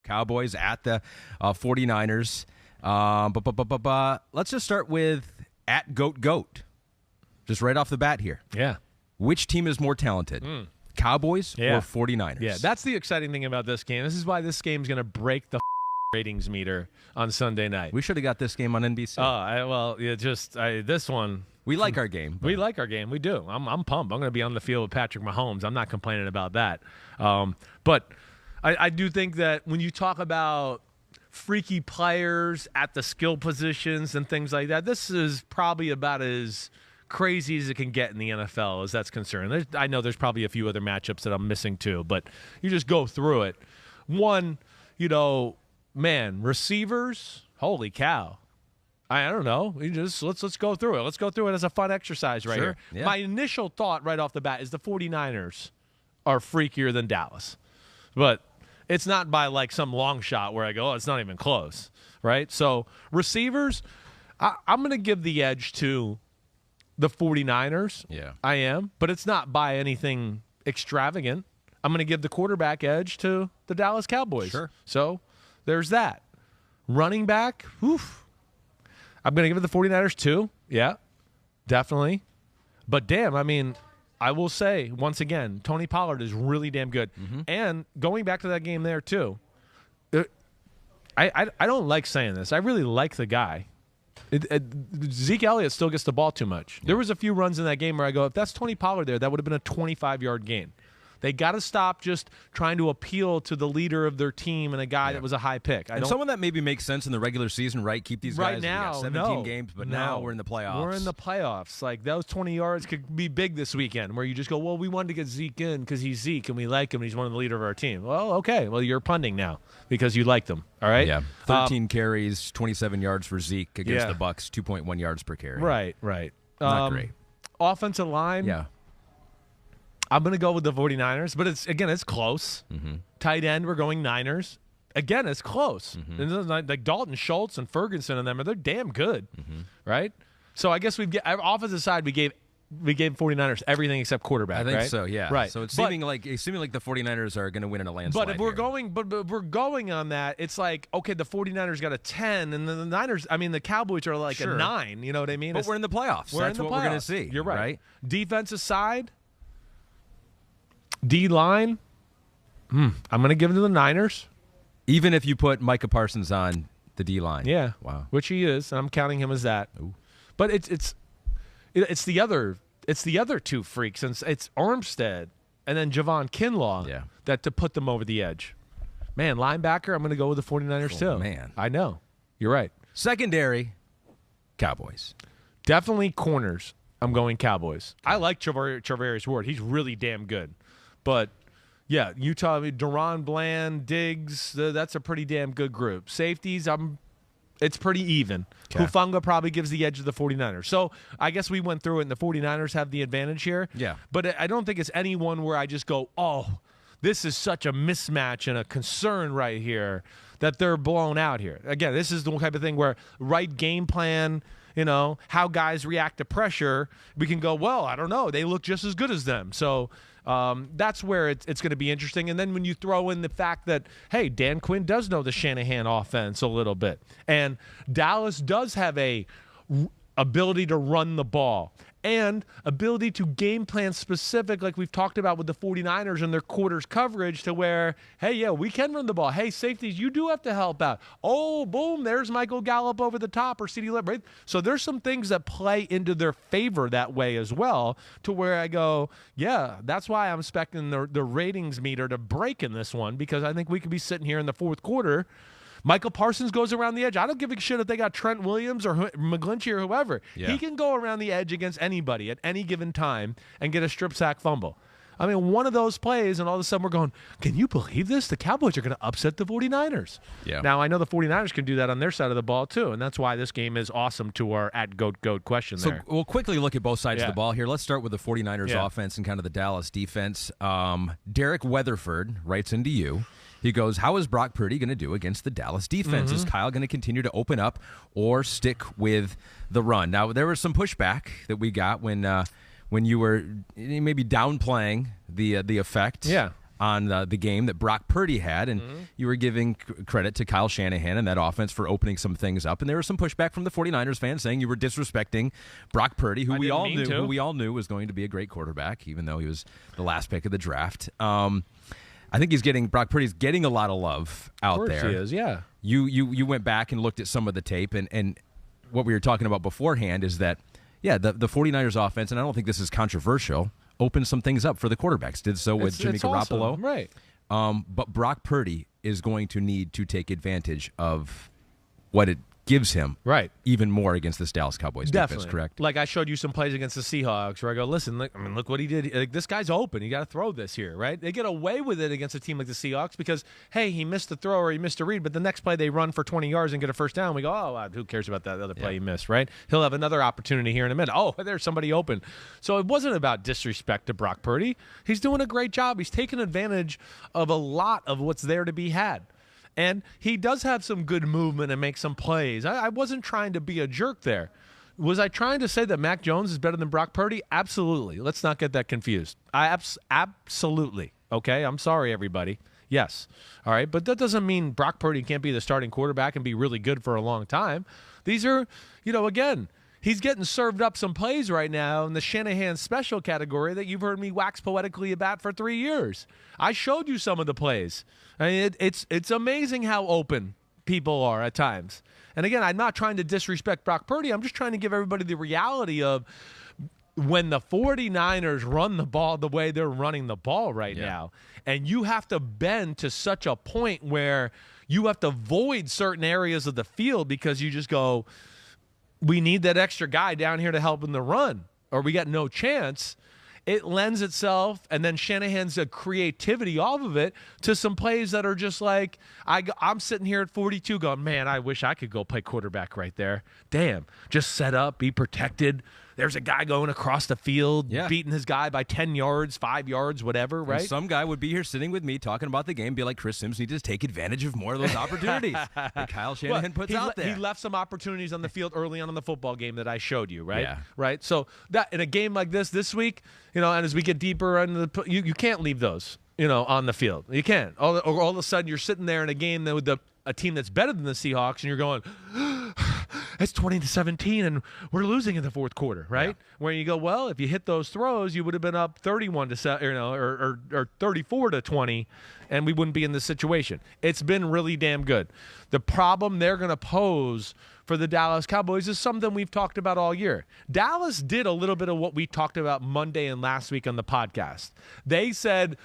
Cowboys at the 49ers. Let's just start with at GOAT. Just right off the bat here. Yeah. Which team is more talented? Cowboys or 49ers? Yeah, that's the exciting thing about this game. This is why this game's going to break the ratings meter on Sunday night. We should have got this game on NBC. This one. We like our game. We like our game. We do. I'm pumped. I'm going to be on the field with Patrick Mahomes. I'm not complaining about that. But I do think that when you talk about freaky players at the skill positions and things like that, this is probably about as crazy as it can get in the NFL as that's concerned. I know there's probably a few other matchups that I'm missing too, but you just go through it. One, receivers, holy cow. I don't know. Let's go through it. Let's go through it as a fun exercise right here. Yeah. My initial thought right off the bat is the 49ers are freakier than Dallas. But it's not by like some long shot where I go, it's not even close, right? So receivers, I'm going to give the edge to the 49ers. Yeah. I am, but it's not by anything extravagant. I'm going to give the quarterback edge to the Dallas Cowboys. Sure. So there's that. Running back, oof. I'm going to give it the 49ers too. Yeah, definitely. But damn, I will say, once again, Tony Pollard is really damn good. Mm-hmm. And going back to that game there too, I don't like saying this. I really like the guy. Zeke Elliott still gets the ball too much. Yeah. There was a few runs in that game where I go, if that's Tony Pollard there, that would have been a 25-yard gain. They got to stop just trying to appeal to the leader of their team and a guy that was a high pick. Someone that maybe makes sense in the regular season, right? Keep these guys. Right now, 17 games, but now we're in the playoffs. We're in the playoffs. Like, those 20 yards could be big this weekend where you just go, well, we wanted to get Zeke in because he's Zeke and we like him and he's one of the leader of our team. Well, okay. Well, you're punting now because you liked him. All right? Yeah. 13 carries, 27 yards for Zeke against the Bucs, 2.1 yards per carry. Right. Not great. Offensive line. Yeah. I'm going to go with the 49ers, but it's close. Mm-hmm. Tight end, we're going Niners. Again, it's close. Mm-hmm. And like Dalton Schultz and Ferguson and them, they're damn good, right? So I guess offensive side, we gave 49ers everything except quarterback. I think right? so, yeah. Right. So it's seeming like the 49ers are going to win in a landslide. But if we're going on that, it's like, okay, the 49ers got a 10, and then the Niners, the Cowboys are like a 9. You know what I mean? But we're in the playoffs. That's what we're going to see. You're right. Defensive side. D-line, I'm going to give it to the Niners. Even if you put Micah Parsons on the D-line. Yeah. Wow. Which he is, and I'm counting him as that. Ooh. But it's the other two freaks, and it's Armstead and then Javon Kinlaw that to put them over the edge. Man, linebacker, I'm going to go with the 49ers too. Man. I know. You're right. Secondary, Cowboys. Definitely corners. I'm going Cowboys. I like Charvarius Ward. He's really damn good. But, yeah, Utah, Duron, Bland, Diggs, that's a pretty damn good group. Safeties, it's pretty even. Okay. Hufanga probably gives the edge to the 49ers. So I guess we went through it, and the 49ers have the advantage here. Yeah. But I don't think it's anyone where I just go, oh, this is such a mismatch and a concern right here that they're blown out here. Again, this is the type of thing where right game plan, how guys react to pressure, we can go, well, I don't know. They look just as good as them. So that's where it's going to be interesting. And then when you throw in the fact that, hey, Dan Quinn does know the Shanahan offense a little bit. And Dallas does have a ability to run the ball and ability to game plan specific, like we've talked about with the 49ers and their quarters coverage, to where, hey, yeah, we can run the ball. Hey, safeties, you do have to help out. Oh, boom, there's Michael Gallup over the top, or CeeDee Lamb, right? So there's some things that play into their favor that way as well, to where I go, yeah, that's why I'm expecting the ratings meter to break in this one, because I think we could be sitting here in the fourth quarter. Michael Parsons goes around the edge. I don't give a shit if they got Trent Williams or McGlinchey or whoever. Yeah. He can go around the edge against anybody at any given time and get a strip sack fumble. One of those plays, and all of a sudden we're going, can you believe this? The Cowboys are going to upset the 49ers. Yeah. Now, I know the 49ers can do that on their side of the ball, too, and that's why this game is awesome to our @GOAT question there. So we'll quickly look at both sides of the ball here. Let's start with the 49ers offense and kind of the Dallas defense. Derek Weatherford writes into you. He goes, how is Brock Purdy going to do against the Dallas defense? Is Kyle going to continue to open up or stick with the run? Now, there was some pushback that we got when you were maybe downplaying the effect on the game that Brock Purdy had, and you were giving credit to Kyle Shanahan and that offense for opening some things up. And there was some pushback from the 49ers fans saying you were disrespecting Brock Purdy, who we all knew was going to be a great quarterback, even though he was the last pick of the draft. I think Brock Purdy's getting a lot of love out there. Of course he is, yeah. You went back and looked at some of the tape, and what we were talking about beforehand is that, the 49ers offense, and I don't think this is controversial, opened some things up for the quarterbacks. Did so with Jimmy Garoppolo. Awesome. Right. But Brock Purdy is going to need to take advantage of what it gives him even more against this Dallas Cowboys defense, correct? Like I showed you some plays against the Seahawks where I go, listen, look what he did. Like, this guy's open. You got to throw this here, right? They get away with it against a team like the Seahawks because, hey, he missed the throw or he missed a read, but the next play they run for 20 yards and get a first down. We go, oh, who cares about that other play he missed, right? He'll have another opportunity here in a minute. Oh, there's somebody open. So it wasn't about disrespect to Brock Purdy. He's doing a great job. He's taking advantage of a lot of what's there to be had. And he does have some good movement and make some plays. I wasn't trying to be a jerk there. Was I trying to say that Mac Jones is better than Brock Purdy? Absolutely. Let's not get that confused. Absolutely. Okay? I'm sorry, everybody. Yes. All right? But that doesn't mean Brock Purdy can't be the starting quarterback and be really good for a long time. These are, again, he's getting served up some plays right now in the Shanahan special category that you've heard me wax poetically about for 3 years. I showed you some of the plays. I mean, it's amazing how open people are at times. And again, I'm not trying to disrespect Brock Purdy. I'm just trying to give everybody the reality of when the 49ers run the ball the way they're running the ball right now, and you have to bend to such a point where you have to void certain areas of the field because you just go, we need that extra guy down here to help in the run, or we got no chance. It lends itself, and then Shanahan's creativity off of it, to some plays that are just like, I'm sitting here at 42 going, man, I wish I could go play quarterback right there. Damn, just set up, be protected. There's a guy going across the field, beating his guy by 10 yards, 5 yards, whatever, right? And some guy would be here sitting with me talking about the game, be like, Chris Simms needs to take advantage of more of those opportunities that Kyle Shanahan puts out there. He left some opportunities on the field early on in the football game that I showed you, right? Yeah. Right? So that in a game like this week, and as we get deeper into you can't leave those, on the field. You can't. All of a sudden you're sitting there in a game with a team that's better than the Seahawks, and you're going, it's 20-17, and we're losing in the fourth quarter, right? Yeah. Where you go, well, if you hit those throws, you would have been up 31-7, or 34-20, and we wouldn't be in this situation. It's been really damn good. The problem they're going to pose for the Dallas Cowboys is something we've talked about all year. Dallas did a little bit of what we talked about Monday and last week on the podcast. They said,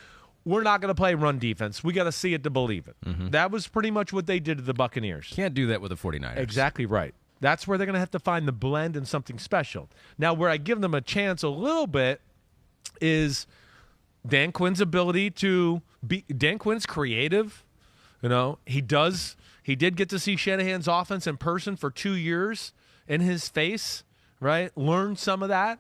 we're not going to play run defense. We got to see it to believe it. Mm-hmm. That was pretty much what they did to the Buccaneers. Can't do that with the 49ers. Exactly right. That's where they're going to have to find the blend and something special. Now, where I give them a chance a little bit is Dan Quinn's ability to be. Dan Quinn's creative. He did get to see Shanahan's offense in person for 2 years in his face, right? Learn some of that.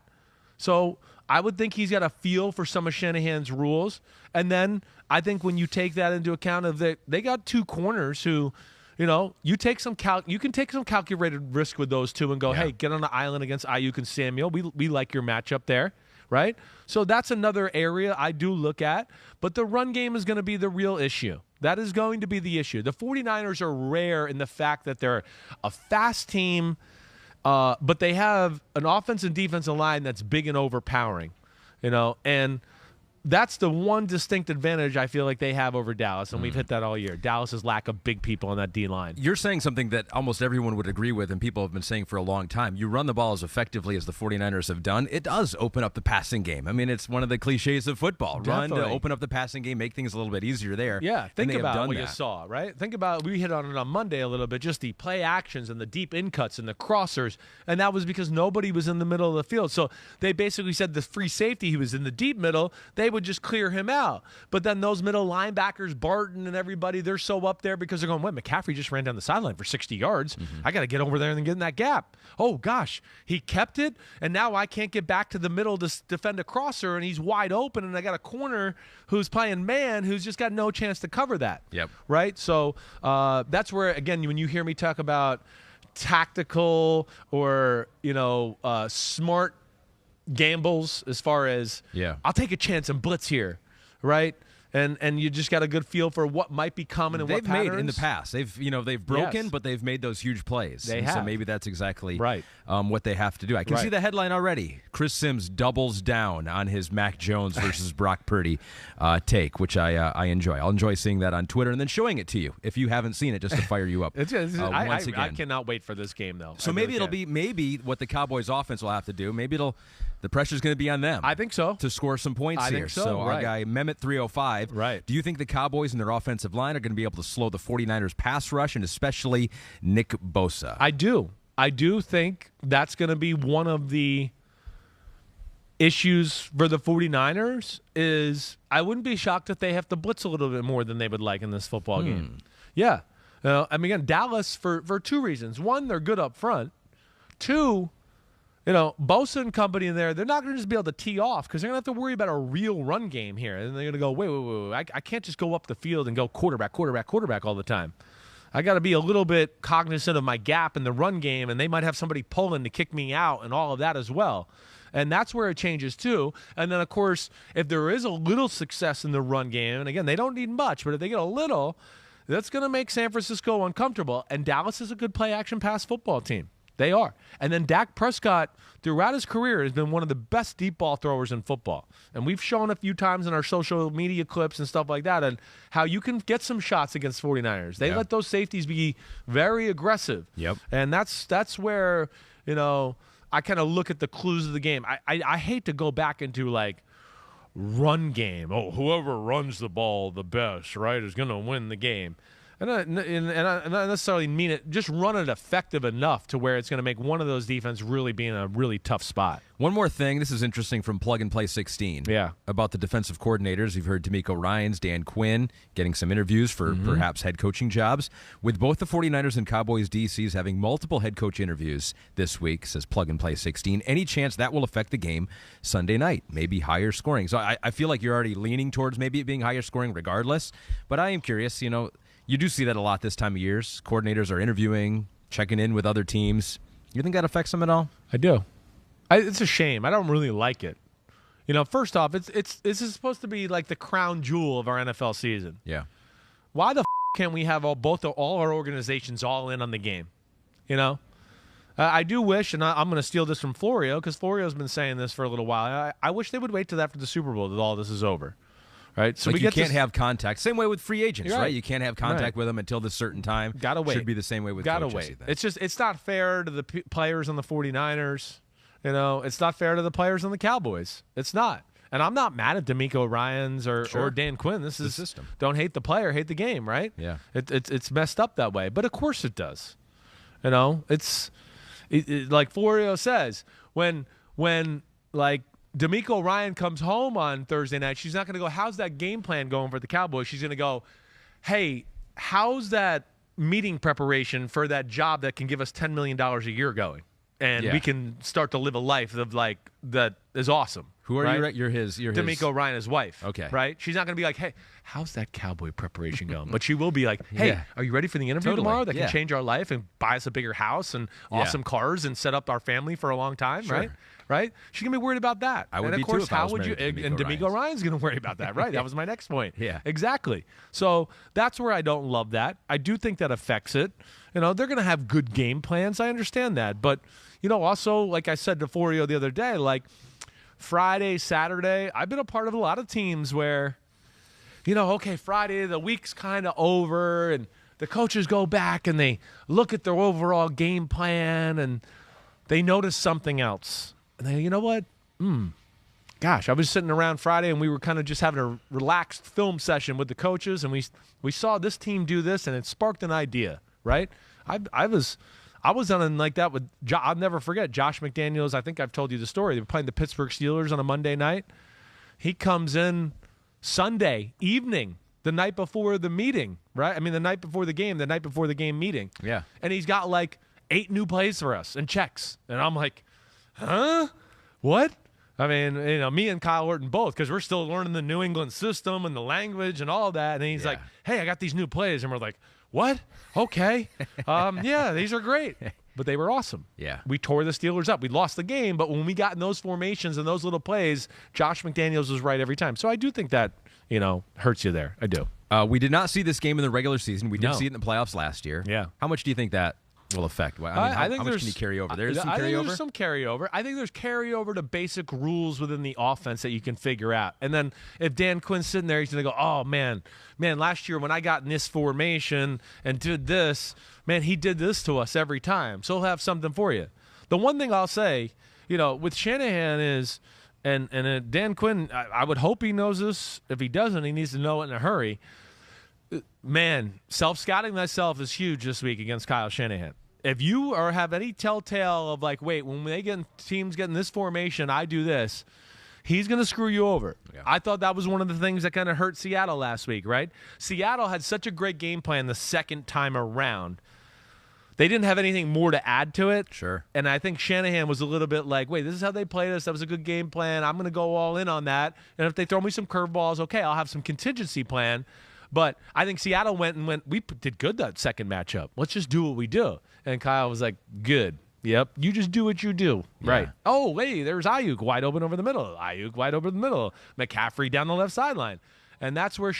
So I would think he's got a feel for some of Shanahan's rules. And then I think when you take that into account of they got two corners who, you can take some calculated risk with those two and go, hey, get on the island against Ayuk and Samuel. We like your matchup there, right? So that's another area I do look at. But the run game is going to be the real issue. That is going to be the issue. The 49ers are rare in the fact that they're a fast team, but they have an offense and defensive line that's big and overpowering, and that's the one distinct advantage I feel like they have over Dallas, and we've hit that all year. Dallas's lack of big people on that D-line. You're saying something that almost everyone would agree with, and people have been saying for a long time. You run the ball as effectively as the 49ers have done, it does open up the passing game. I mean, it's one of the cliches of football. Definitely. Run to open up the passing game, make things a little bit easier there. Yeah, think about what you saw, right? Think about, we hit on it on Monday a little bit, just the play actions and the deep in cuts and the crossers, and that was because nobody was in the middle of the field. So they basically said the free safety, he was in the deep middle, they would just clear him out. But then those middle linebackers, Barton and everybody, they're so up there because they're going, wait, McCaffrey just ran down the sideline for 60 yards. I got to get over there and get in that gap. Oh, gosh, he kept it, and now I can't get back to the middle to defend a crosser, and he's wide open, and I got a corner who's playing man who's just got no chance to cover that. Yep. Right? So that's where, again, when you hear me talk about tactical or, smart gambles as far as I'll take a chance and blitz here, right? and you just got a good feel for what might be coming and what patterns. They've made in the past. They've broken, but they've made those huge plays. They have. So maybe that's exactly right. What they have to do. I can see the headline already. Chris Simms doubles down on his Mac Jones versus Brock Purdy take, which I enjoy. I'll enjoy seeing that on Twitter and then showing it to you if you haven't seen it, just to fire you up. Once again, I cannot wait for this game, though. So maybe it'll be what the Cowboys offense will have to do. Maybe the pressure's going to be on them. I think so. To score some points here. Think so our guy Mehmet305. Right. Do you think the Cowboys and their offensive line are going to be able to slow the 49ers pass rush, and especially Nick Bosa? I do. I do think that's going to be one of the issues for the 49ers. Is I wouldn't be shocked if they have to blitz a little bit more than they would like in this football game. Yeah. Again, Dallas, for two reasons. One, they're good up front. Two, Bosa and company in there, they're not going to just be able to tee off because they're going to have to worry about a real run game here. And they're going to go, wait. I can't just go up the field and go quarterback all the time. I got to be a little bit cognizant of my gap in the run game, and they might have somebody pulling to kick me out and all of that as well. And that's where it changes too. And then, of course, if there is a little success in the run game, and again, they don't need much, but if they get a little, that's going to make San Francisco uncomfortable. And Dallas is a good play-action pass football team. They are. And then Dak Prescott, throughout his career, has been one of the best deep ball throwers in football. And we've shown a few times in our social media clips and stuff like that and how you can get some shots against 49ers. They let those safeties be very aggressive. Yep. And that's where, I kind of look at the clues of the game. I hate to go back into, run game. Oh, whoever runs the ball the best, right, is going to win the game. And I don't necessarily mean it. Just run it effective enough to where it's going to make one of those defense really be in a really tough spot. One more thing. This is interesting from Plug and Play 16. Yeah. About the defensive coordinators. You've heard D'Amico Ryans, Dan Quinn getting some interviews for perhaps head coaching jobs. With both the 49ers and Cowboys DCs having multiple head coach interviews this week, says Plug and Play 16, any chance that will affect the game Sunday night? Maybe higher scoring. So I feel like you're already leaning towards maybe it being higher scoring regardless. But I am curious, you do see that a lot this time of years. Coordinators are interviewing, checking in with other teams. You think that affects them at all? I do. It's a shame. I don't really like it. First off, this is supposed to be like the crown jewel of our NFL season. Yeah. Why the can't we have all our organizations all in on the game? I do wish, and I'm going to steal this from Florio because Florio's been saying this for a little while. I wish they would wait till after the Super Bowl that all this is over. Right, so you can't have contact. Same way with free agents, right? You can't have contact with them until this certain time. Gotta wait. Should be the same way with coaches. Gotta wait. It's not fair to the players on the 49ers. It's not fair to the players on the Cowboys. It's not. And I'm not mad at D'Amico Ryans or Dan Quinn. This is the system. Don't hate the player, hate the game, right? Yeah. It's messed up that way, but of course it does. It's like Florio says when D'Amico Ryan comes home on Thursday night, she's not going to go, how's that game plan going for the Cowboys? She's going to go, hey, how's that meeting preparation for that job that can give us $10 million a year going? And we can start to live a life of that is awesome. Who are you? You're his D'Amico Ryan, his wife. Okay. Right? She's not going to be like, hey, how's that Cowboy preparation going? But she will be like, hey, are you ready for the interview tomorrow that can change our life and buy us a bigger house and awesome cars and set up our family for a long time, right? She's going to be worried about that. I would be, of course, too, if I was married to and D'Amico Ryan's going to worry about that, right? That was my next point. Yeah. Exactly. So that's where I don't love that. I do think that affects it. They're going to have good game plans. I understand that. But, also, like I said to Florio the other day, Friday, Saturday, I've been a part of a lot of teams where, okay, Friday, the week's kind of over, and the coaches go back and they look at their overall game plan and they notice something else. And they, you know what? Gosh, I was sitting around Friday and we were kind of just having a relaxed film session with the coaches, and we saw this team do this, and it sparked an idea, right? I was on like that with I'll never forget Josh McDaniels. I think I've told you the story. They were playing the Pittsburgh Steelers on a Monday night. He comes in Sunday evening, the night before the meeting, right? I mean, the night before the game meeting. Yeah. And he's got 8 new plays for us and checks. And I'm like, huh? What? I mean, me and Kyle Orton both, because we're still learning the New England system and the language and all that. And he's like, hey, I got these new plays. And we're like, what? Okay. Yeah, these are great. But they were awesome. Yeah. We tore the Steelers up. We lost the game, but when we got in those formations and those little plays, Josh McDaniels was right every time. So I do think that hurts you there. I do. We did not see this game in the regular season. We did see it in the playoffs last year. Yeah. How much do you think that will affect? I think how much can you carry over? There's some carryover? I think there's some carryover. I think there's carryover to basic rules within the offense that you can figure out. And then if Dan Quinn's sitting there, he's going to go, oh, man, last year when I got in this formation and did this, man, he did this to us every time. So he'll have something for you. The one thing I'll say, with Shanahan is, and Dan Quinn, I would hope he knows this. If he doesn't, he needs to know it in a hurry. Man, self-scouting myself is huge this week against Kyle Shanahan. If you have any telltale of wait, when teams get in this formation, I do this, he's going to screw you over. Yeah. I thought that was one of the things that kind of hurt Seattle last week, right? Seattle had such a great game plan the second time around. They didn't have anything more to add to it. Sure. And I think Shanahan was a little bit like, wait, this is how they played us. That was a good game plan. I'm going to go all in on that. And if they throw me some curveballs, okay, I'll have some contingency plan. But I think Seattle went, we did good that second matchup. Let's just do what we do. And Kyle was like, good. Yep, you just do what you do. Yeah. Right. Oh, wait, there's Ayuk wide open over the middle. Ayuk wide over the middle. McCaffrey down the left sideline. And that's where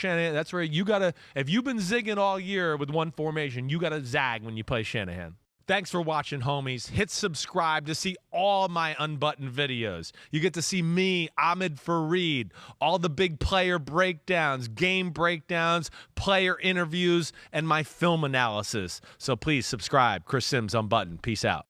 you got to, if you've been zigging all year with one formation, you got to zag when you play Shanahan. Thanks for watching, homies. Hit subscribe to see all my unbuttoned videos. You get to see me, Ahmed Fareed, all the big player breakdowns, game breakdowns, player interviews, and my film analysis. So please subscribe. Chris Simms Unbuttoned. Peace out.